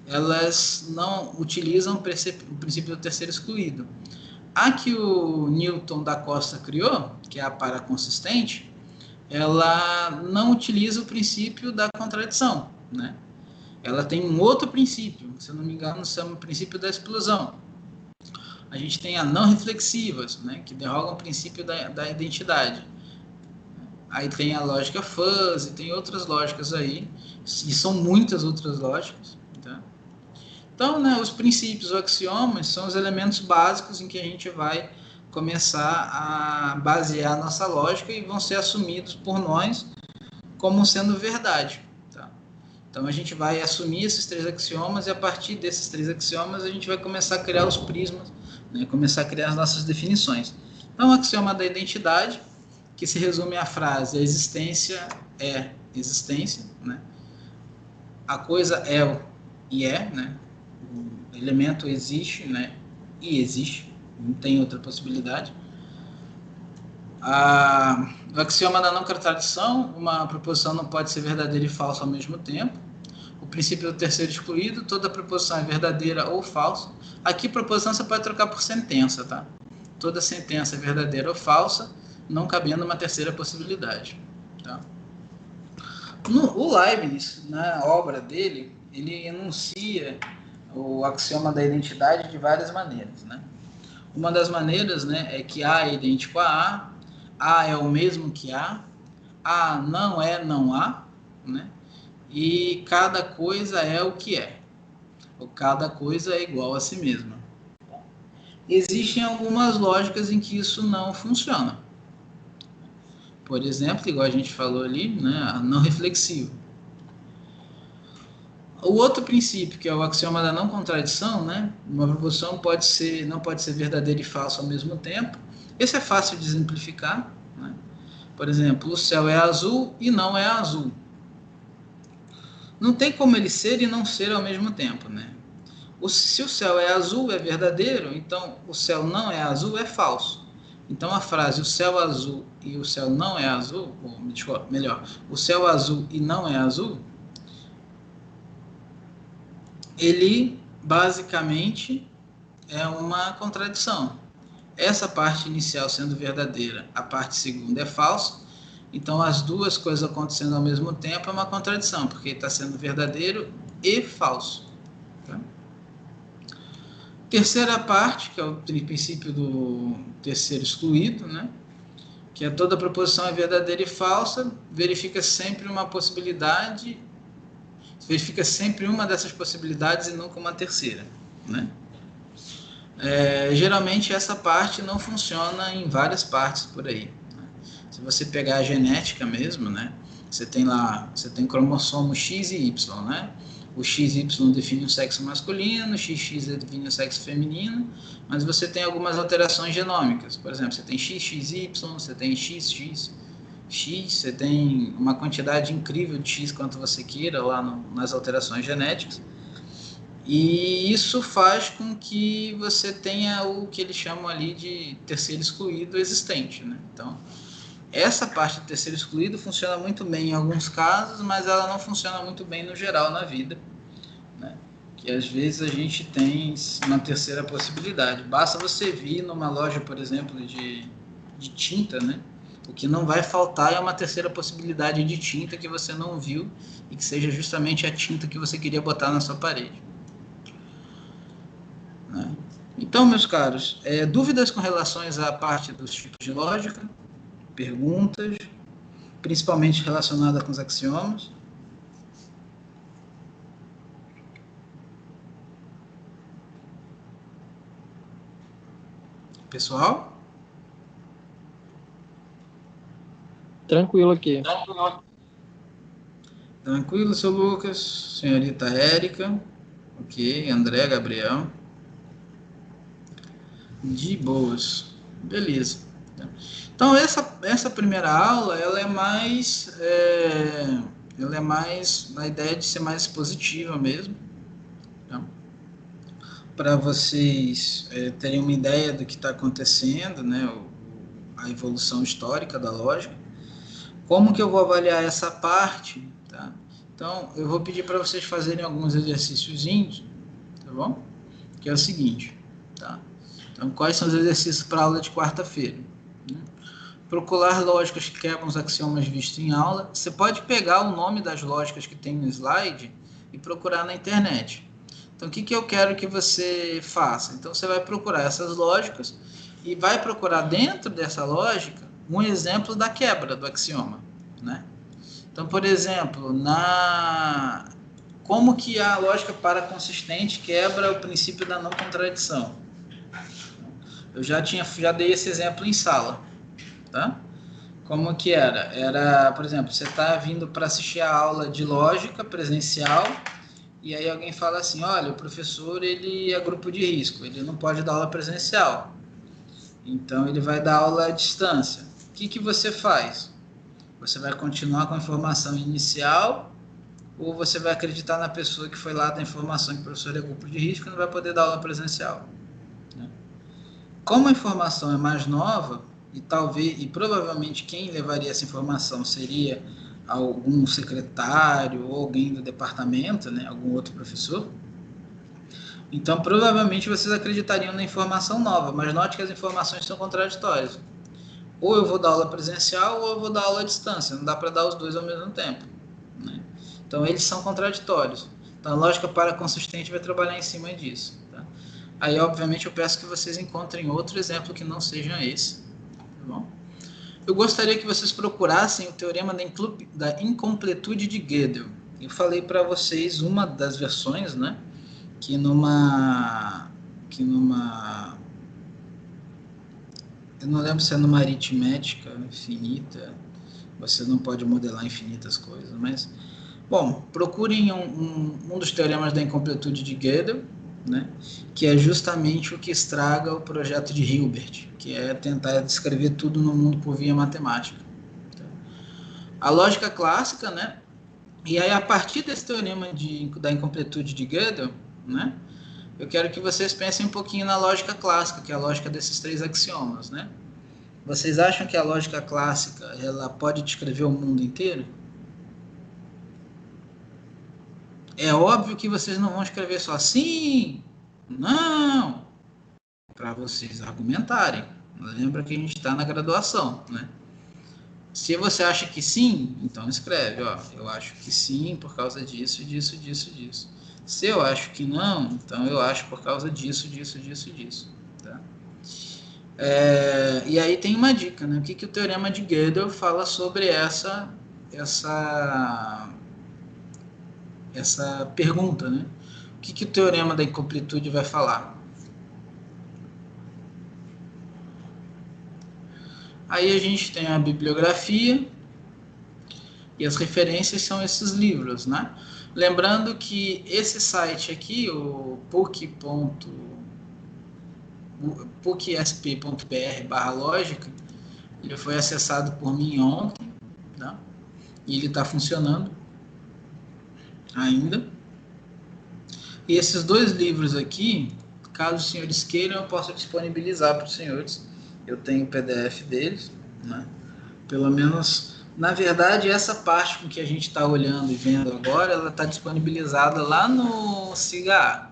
elas não utilizam o princípio do terceiro excluído. A que o Newton da Costa criou, que é a paraconsistente, ela não utiliza o princípio da contradição, né? Ela tem um outro princípio, se eu não me engano, se chama o princípio da explosão. A gente tem a não reflexivas, né, que derrogam o princípio da identidade. Aí tem a lógica fuzzy, tem outras lógicas aí, e são muitas outras lógicas. Tá? Então, né, os princípios, os axiomas, são os elementos básicos em que a gente vai começar a basear a nossa lógica e vão ser assumidos por nós como sendo verdade. Tá? Então, a gente vai assumir esses 3 axiomas e, a partir desses 3 axiomas, a gente vai começar a criar os prismas, né, começar a criar as nossas definições. Então, o axioma da identidade, que se resume à frase: a existência é existência, né? A coisa é e é, né? O elemento existe, né? E existe, não tem outra possibilidade. O axioma da não contradição: uma proposição não pode ser verdadeira e falsa ao mesmo tempo. O princípio do terceiro excluído: toda proposição é verdadeira ou falsa. Aqui, proposição você pode trocar por sentença, tá? Toda sentença é verdadeira ou falsa, não cabendo uma terceira possibilidade, tá? O Leibniz, na obra dele, ele enuncia o axioma da identidade de várias maneiras, né? Uma das maneiras, né, é que A é idêntico a A é o mesmo que A não é não há, né? E cada coisa é o que é, ou cada coisa é igual a si mesma. Existem algumas lógicas em que isso não funciona. Por exemplo, igual a gente falou ali, né, não reflexivo. O outro princípio, que é o axioma da não contradição, né, uma proposição não pode ser verdadeira e falsa ao mesmo tempo. Esse é fácil de exemplificar, né? Por exemplo, o céu é azul e não é azul. Não tem como ele ser e não ser ao mesmo tempo, né? Se o céu é azul, é verdadeiro, então o céu não é azul, é falso. Então a frase o céu azul e o céu não é azul, ou melhor, o céu azul e não é azul, ele basicamente é uma contradição. Essa parte inicial sendo verdadeira, a parte segunda é falsa, então as duas coisas acontecendo ao mesmo tempo é uma contradição, porque está sendo verdadeiro e falso. Tá? Terceira parte, que é o princípio do terceiro excluído, né? Que é toda proposição é verdadeira e falsa, verifica sempre uma possibilidade, verifica sempre uma dessas possibilidades e nunca uma terceira, né? Geralmente essa parte não funciona em várias partes por aí, né? Se você pegar a genética mesmo, né? Você tem cromossomo X e Y, né? O XY define o sexo masculino, o XX define o sexo feminino, mas você tem algumas alterações genômicas. Por exemplo, você tem XXY, você tem XX, X, você tem uma quantidade incrível de X quanto você queira lá nas alterações genéticas. E isso faz com que você tenha o que eles chamam ali de terceiro excluído existente, né? Então, essa parte do terceiro excluído funciona muito bem em alguns casos, mas ela não funciona muito bem no geral na vida, né? Que às vezes a gente tem uma terceira possibilidade. Basta você vir numa loja, por exemplo, de tinta, né? O que não vai faltar é uma terceira possibilidade de tinta que você não viu e que seja justamente a tinta que você queria botar na sua parede, né? Então, meus caros, dúvidas com relação à parte dos tipos de lógica? Perguntas, principalmente relacionadas com os axiomas? Pessoal? Tranquilo aqui. Tranquilo, seu Lucas? Senhorita Érica? Ok, André, Gabriel? De boas. Beleza. Então, essa primeira aula, ela é mais na ideia de ser mais positiva mesmo, tá? Para vocês terem uma ideia do que está acontecendo, né? A evolução histórica da lógica. Como que eu vou avaliar essa parte, tá? Então, eu vou pedir para vocês fazerem alguns exercíciozinhos, tá bom? Que é o seguinte, tá? Então, quais são os exercícios para a aula de quarta-feira? Procurar lógicas que quebram os axiomas vistos em aula. Você pode pegar o nome das lógicas que tem no slide e procurar na internet. Então, o que eu quero que você faça? Então, você vai procurar essas lógicas e vai procurar dentro dessa lógica um exemplo da quebra do axioma, né? Então, por exemplo, como que a lógica paraconsistente quebra o princípio da não contradição? Eu já dei esse exemplo em sala, tá? Como que era? Era, por exemplo, você está vindo para assistir a aula de lógica presencial e aí alguém fala assim, olha, o professor ele é grupo de risco, ele não pode dar aula presencial, então ele vai dar aula à distância. O que você faz? Você vai continuar com a informação inicial ou você vai acreditar na pessoa que foi lá dar informação que o professor é grupo de risco e não vai poder dar aula presencial? Como a informação é mais nova, e provavelmente quem levaria essa informação seria algum secretário ou alguém do departamento, né, algum outro professor, então provavelmente vocês acreditariam na informação nova, mas note que as informações são contraditórias. Ou eu vou dar aula presencial ou eu vou dar aula à distância, não dá para dar os dois ao mesmo tempo, Então, eles são contraditórios. Então, a lógica paraconsistente vai trabalhar em cima disso. Tá? Aí, obviamente, eu peço que vocês encontrem outro exemplo que não seja esse. Tá bom? Eu gostaria que vocês procurassem o teorema da incompletude de Gödel. Eu falei para vocês uma das versões, né? Que numa... Eu não lembro se é numa aritmética infinita, você não pode modelar infinitas coisas, mas... Bom, procurem um dos teoremas da incompletude de Gödel, né, que é justamente o que estraga o projeto de Hilbert, que é tentar descrever tudo no mundo por via matemática. Tá? A lógica clássica, né, e aí a partir desse teorema da incompletude de Gödel, né, eu quero que vocês pensem um pouquinho na lógica clássica, que é a lógica desses 3 axiomas. Né? Vocês acham que a lógica clássica ela pode descrever o mundo inteiro? É óbvio que vocês não vão escrever só sim, não, para vocês argumentarem. Lembra que a gente está na graduação, né? Se você acha que sim, então escreve, ó, eu acho que sim por causa disso, disso, disso, disso. Se eu acho que não, então eu acho por causa disso, disso, disso, disso. Tá? E aí tem uma dica, né? O que o teorema de Gödel fala sobre essa pergunta, né? O que o teorema da incompletude vai falar? Aí a gente tem a bibliografia e as referências são esses livros, né? Lembrando que esse site aqui, o pucsp.br/lógica, ele foi acessado por mim ontem, tá? E ele está funcionando ainda. E esses 2 livros aqui, caso os senhores queiram, eu posso disponibilizar para os senhores. Eu tenho o PDF deles, né? Pelo menos, na verdade, essa parte com que a gente está olhando e vendo agora, ela está disponibilizada lá no SIGA,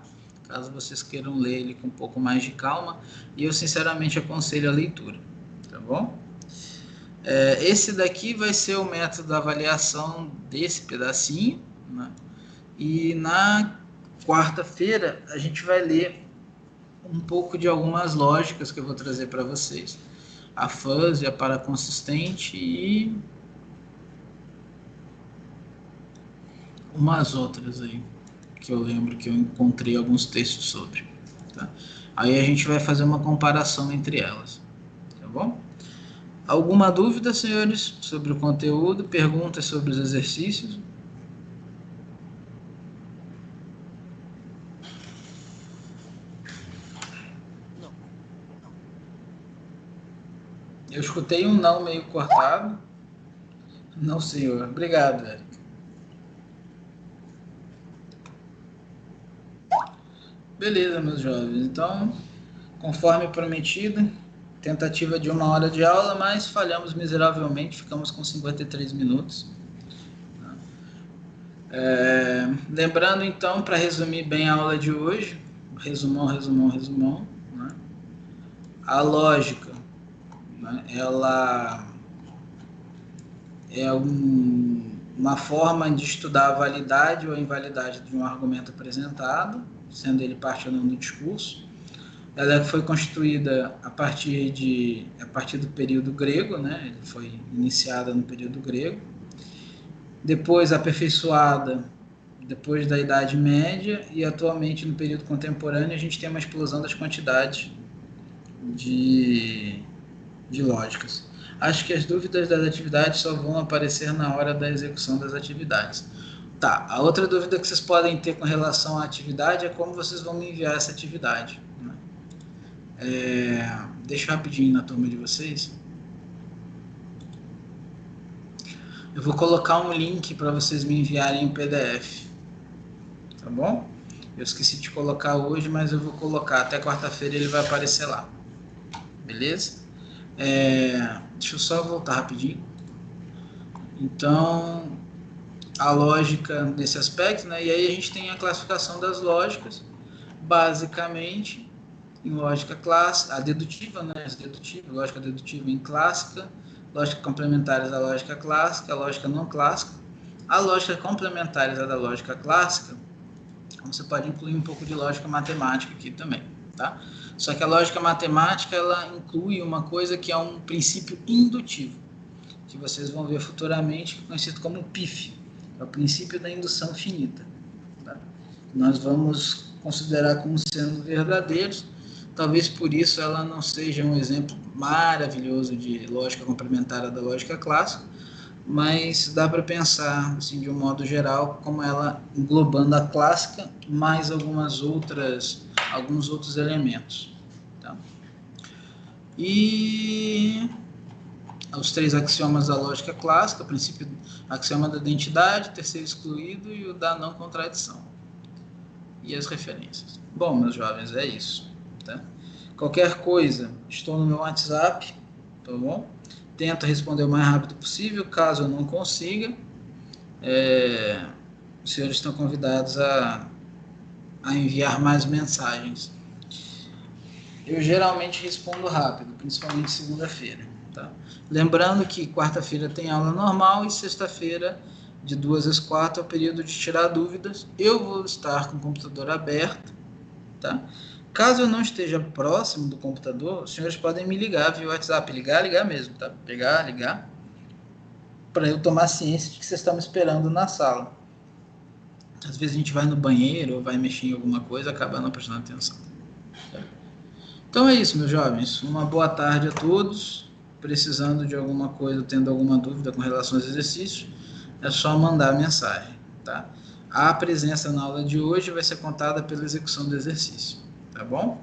caso vocês queiram ler ele com um pouco mais de calma, e eu sinceramente aconselho a leitura, tá bom? Esse daqui vai ser o método da avaliação desse pedacinho, né? E na quarta-feira a gente vai ler um pouco de algumas lógicas que eu vou trazer para vocês. A fuzzy, a paraconsistente e umas outras aí, que eu lembro que eu encontrei alguns textos sobre. Tá? Aí a gente vai fazer uma comparação entre elas. Tá bom? Alguma dúvida, senhores, sobre o conteúdo? Perguntas sobre os exercícios? Eu escutei um não meio cortado. Não, senhor. Obrigado, Érica. Beleza, meus jovens. Então, conforme prometido, tentativa de 1 hora de aula, mas falhamos miseravelmente, ficamos com 53 minutos. Lembrando, então, para resumir bem a aula de hoje, resumão, né? A lógica, né? Ela é uma forma de estudar a validade ou a invalidade de um argumento apresentado, sendo ele parte ou não do discurso. Ela foi constituída a partir do período grego, né? Ele foi iniciada no período grego, depois aperfeiçoada depois da Idade Média, e atualmente no período contemporâneo a gente tem uma explosão das quantidades de lógicas. Acho que as dúvidas das atividades só vão aparecer na hora da execução das atividades. Tá, a outra dúvida que vocês podem ter com relação à atividade é como vocês vão me enviar essa atividade, né? Deixa eu rapidinho na turma de vocês. Eu vou colocar um link para vocês me enviarem o PDF, tá bom? Eu esqueci de colocar hoje, mas eu vou colocar. Até quarta-feira ele vai aparecer lá, beleza? Deixa eu só voltar rapidinho. Então, a lógica nesse aspecto, né? E aí a gente tem a classificação das lógicas, basicamente, em lógica clássica, a dedutiva, né? Lógica dedutiva em clássica, lógica complementares da lógica clássica, a lógica não clássica. A lógica complementares da lógica clássica, você pode incluir um pouco de lógica matemática aqui também, tá? Só que a lógica matemática, ela inclui uma coisa que é um princípio indutivo, que vocês vão ver futuramente, conhecido como PIF, é o princípio da indução finita. Tá? Nós vamos considerar como sendo verdadeiros, talvez por isso ela não seja um exemplo maravilhoso de lógica complementar da lógica clássica, mas dá para pensar, assim, de um modo geral, como ela englobando a clássica mais alguns outros elementos. Tá? E os 3 axiomas da lógica clássica, o princípio, axioma da identidade, terceiro excluído e o da não contradição. E as referências. Bom, meus jovens, é isso. Tá? Qualquer coisa, estou no meu WhatsApp, tá bom? Tento responder o mais rápido possível, caso eu não consiga. Os senhores estão convidados a enviar mais mensagens. Eu geralmente respondo rápido, principalmente segunda-feira. Tá? Lembrando que quarta-feira tem aula normal e sexta-feira, de 2 às 4, é o período de tirar dúvidas. Eu vou estar com o computador aberto. Tá? Caso eu não esteja próximo do computador, os senhores podem me ligar via WhatsApp. Ligar mesmo, tá? Pegar, ligar, para eu tomar ciência de que vocês estão me esperando na sala. Às vezes a gente vai no banheiro ou vai mexer em alguma coisa, acaba não prestando atenção. Tá? Então é isso, meus jovens. Uma boa tarde a todos. Precisando de alguma coisa, tendo alguma dúvida com relação aos exercícios, é só mandar mensagem. Tá? A presença na aula de hoje vai ser contada pela execução do exercício. Tá bom?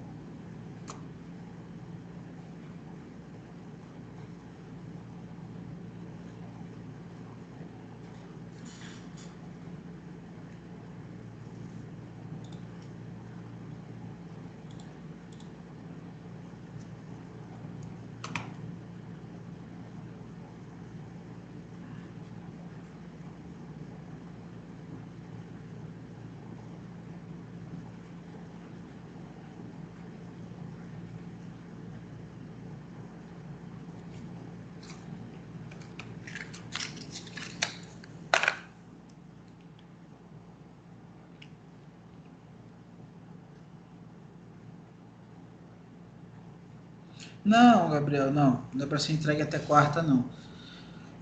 Não, Gabriel, não é para ser entregue até quarta, não.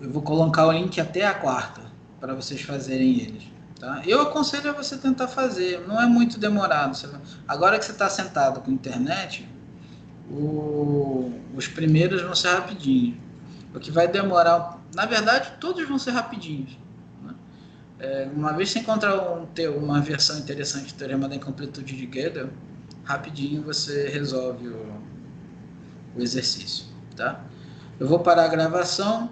Eu vou colocar o link até a quarta, para vocês fazerem eles. Tá? Eu aconselho a você tentar fazer, não é muito demorado. Agora que você está sentado com internet, os primeiros vão ser rapidinhos. O que vai demorar, na verdade, todos vão ser rapidinhos. Né? Uma vez que você encontrar uma versão interessante do Teorema da Incompletude de Gödel, rapidinho você resolve o exercício. Tá? Eu vou parar a gravação.